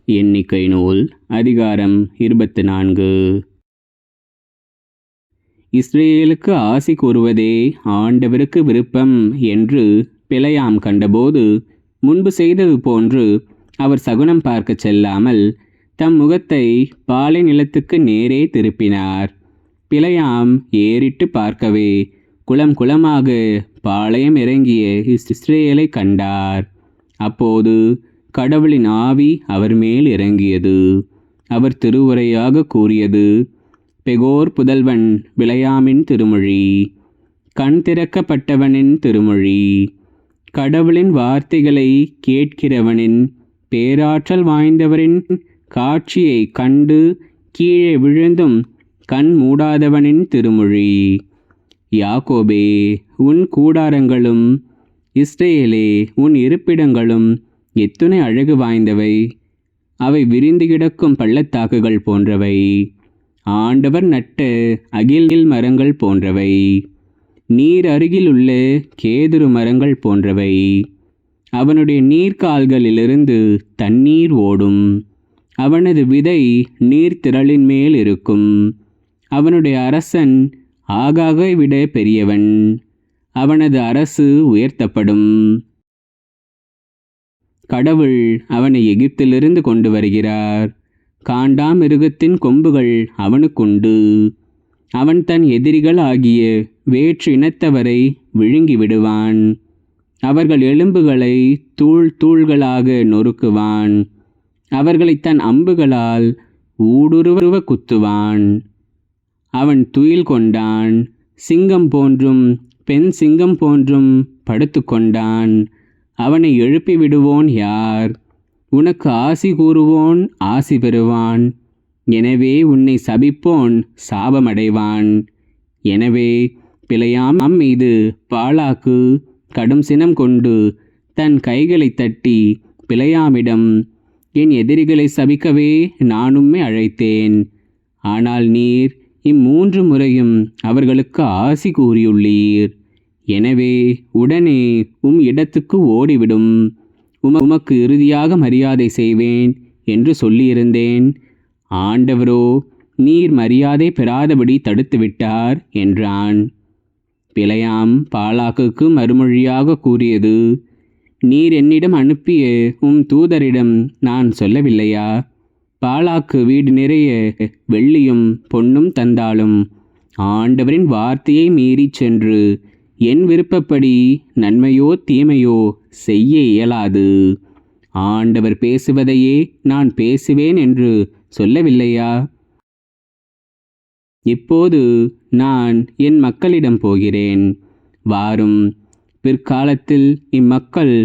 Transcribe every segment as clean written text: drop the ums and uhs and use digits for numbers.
எண்ணிக்கை நூல் அதிகாரம் 24. இஸ்ரேலுக்கு ஆசி கூறுவதே ஆண்டவருக்கு விருப்பம் என்று பிலேயாம் கண்டபோது முன்பு செய்தது போன்று அவர் சகுனம் பார்க்கச் செல்லாமல் தம் முகத்தை பாலை நிலத்துக்கு நேரே திருப்பினார். பிலேயாம் ஏறிட்டு பார்க்கவே குளம் குளமாக பாளையம் இறங்கிய இஸ்ரேலை கண்டார். அப்போது கடவுளின் ஆவி அவர் மேல் இறங்கியது. அவர் திருவுரையாக கூறியது பெகோர் புதல்வன் பிலேயாமின் திருமொழி, கண் திறக்கப்பட்டவனின் திருமொழி. கடவுளின் வார்த்தைகளை கேட்கிறவனின், பேராற்றல் வாய்ந்தவரின் காட்சியை கண்டு கீழே விழுந்தும் கண் மூடாதவனின் திருமொழி. யாக்கோபே, உன் கூடாரங்களும் இஸ்ரேலே, உன் இருப்பிடங்களும் எத்துணை அழகு வாய்ந்தவை! அவை விரிந்து கிடக்கும் பள்ளத்தாக்குகள் போன்றவை, ஆண்டவர் நட்ட அகில் மரங்கள் போன்றவை, நீர் அருகிலுள்ள கேதுரு மரங்கள் போன்றவை. அவனுடைய நீர்க்கால்களிலிருந்து தண்ணீர் ஓடும். அவனது விதை நீர்த்திரளின் மேல் இருக்கும். அவனுடைய அரசன் ஆகாகை விட பெரியவன். அவனது அரசு உயர்த்தப்படும். கடவுள் அவனை எகிப்திலிருந்து கொண்டு வருகிறார். காண்டாமிருகத்தின் கொம்புகள் அவனுக்குண்டு. அவன் தன் எதிரிகள் ஆகிய வேற்று இனத்தவரை விழுங்கி விடுவான். அவர்கள் எலும்புகளை தூள் தூள்களாக நொறுக்குவான். அவர்களை தன் அம்புகளால் ஊடுருவ குத்துவான். அவன் துயில் கொண்டான். சிங்கம் போன்றும் பெண் சிங்கம் போன்றும் படுத்து கொண்டான். அவனை எழுப்பி விடுவோன் யார்? உனக்கு ஆசி கூறுவோன் ஆசி பெறுவான். எனவே உன்னை சபிப்போன் சாபமடைவான். எனவே பிலேயாம் மீது பாலாக்கு கடும் சினம் கொண்டு தன் கைகளை தட்டி பிலேயாமிடம், என் எதிரிகளை சபிக்கவே நான் உம்மை அழைத்தேன். ஆனால் நீர் இம்மூன்று முறையும் அவர்களுக்கு ஆசி கூறியுள்ளீர். எனவே உடனே இடத்துக்கு ஓடிவிடும். உமக்கு இறுதியாக மரியாதை செய்வேன் என்று சொல்லியிருந்தேன். ஆண்டவரோ நீர் மரியாதை பெறாதபடி தடுத்துவிட்டார் என்றான். பிலேயாம் பாலாக்குக்கு மறுமொழியாக கூறியது, நீர் என்னிடம் அனுப்பிய தூதரிடம் நான் சொல்லவில்லையா? பாலாக்கு வீடு நிறைய வெள்ளியும் பொன்னும் தந்தாலும் ஆண்டவரின் வார்த்தையை மீறி சென்று என் விருப்பப்படி நன்மையோ தீமையோ செய்ய இயலாது. ஆண்டவர் பேசுவதையே நான் பேசுவேன் என்று சொல்லவில்லையா? இப்போது நான் என் மக்களிடம் போகிறேன். வாரும், பிற்காலத்தில் இம்மக்கள்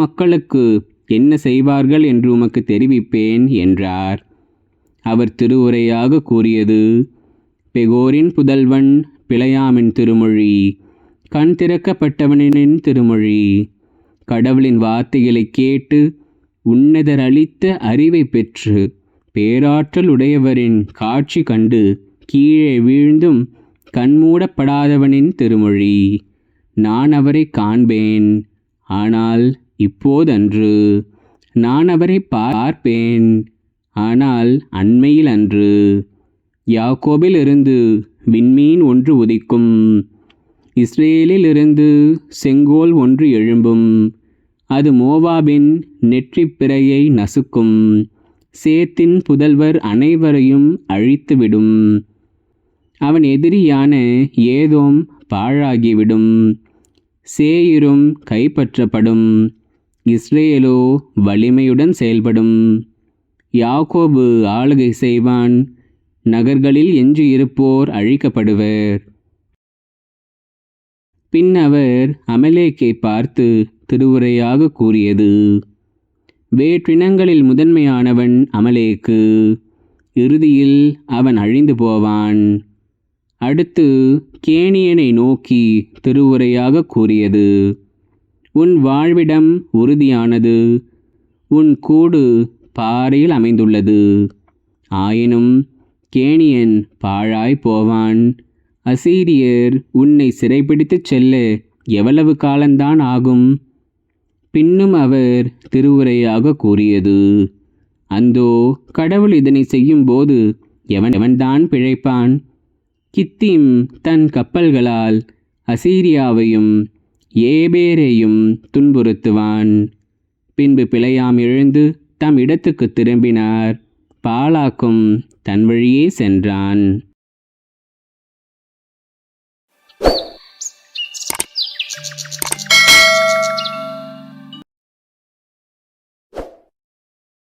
மக்களுக்கு என்ன செய்வார்கள் என்று உமக்கு தெரிவிப்பேன் என்றார். அவர் திருவுரையாக கூறியது பெகோரின் புதல்வன் பிலேயாமின் திருமொழி, கண் திறக்கப்பட்டவனின் திருமொழி. கடவுளின் வார்த்தைகளை கேட்டு உன்னதர் அளித்த அறிவை பெற்று பேராற்றல் உடையவரின் காட்சி கண்டு கீழே வீழ்ந்தும் கண்மூடப்படாதவனின் திருமொழி. நான் அவரை காண்பேன், ஆனால் இப்போதன்று. நான் அவரை பார்ப்பேன், ஆனால் அண்மையில் அன்று. யாக்கோபில் இருந்து விண்மீன் ஒன்று உதிக்கும். இஸ்ரேலிலிருந்து செங்கோல் ஒன்று எழும்பும். அது மோவாபின் நெற்றிப்பிறையை நசுக்கும். சேத்தின் புதல்வர் அனைவரையும் அழித்துவிடும். அவன் எதிரியான ஏதோம் பாழாகிவிடும். சேயிரும் கைப்பற்றப்படும். இஸ்ரேலோ வலிமையுடன் செயல்படும். யாக்கோபு ஆளுகை செய்வான். நகர்களில் எஞ்சியிருப்போர் அழிக்கப்படுவர். பின் அவர் அமலேக்கை பார்த்து திருவுரையாக கூறியது, வேற்றினங்களில் முதன்மையானவன் அமலேக்கு. இறுதியில் அவன் அழிந்து போவான். அடுத்து கேனியனை நோக்கி திருவுரையாக கூறியது, உன் வாழ்விடம் உறுதியானது. உன் கூடு பாறையில் அமைந்துள்ளது. ஆயினும் கேனியன் பாழாய் போவான். அசீரியர் உன்னை சிறைப்பிடித்துச் செல்ல எவ்வளவு காலந்தான் ஆகும்? பின்னும் அவர் திருவுரையாக கூறியது, அந்தோ கடவுள் இதனை செய்யும்போது எவன்தான் பிழைப்பான்? கித்தீம் தன் கப்பல்களால் அசீரியாவையும் ஏபேரையும் துன்புறுத்துவான். பின்பு பிழையாம் எழுந்து தம் இடத்துக்கு திரும்பினார். பாலாக்கும் தன் வழியே சென்றான்.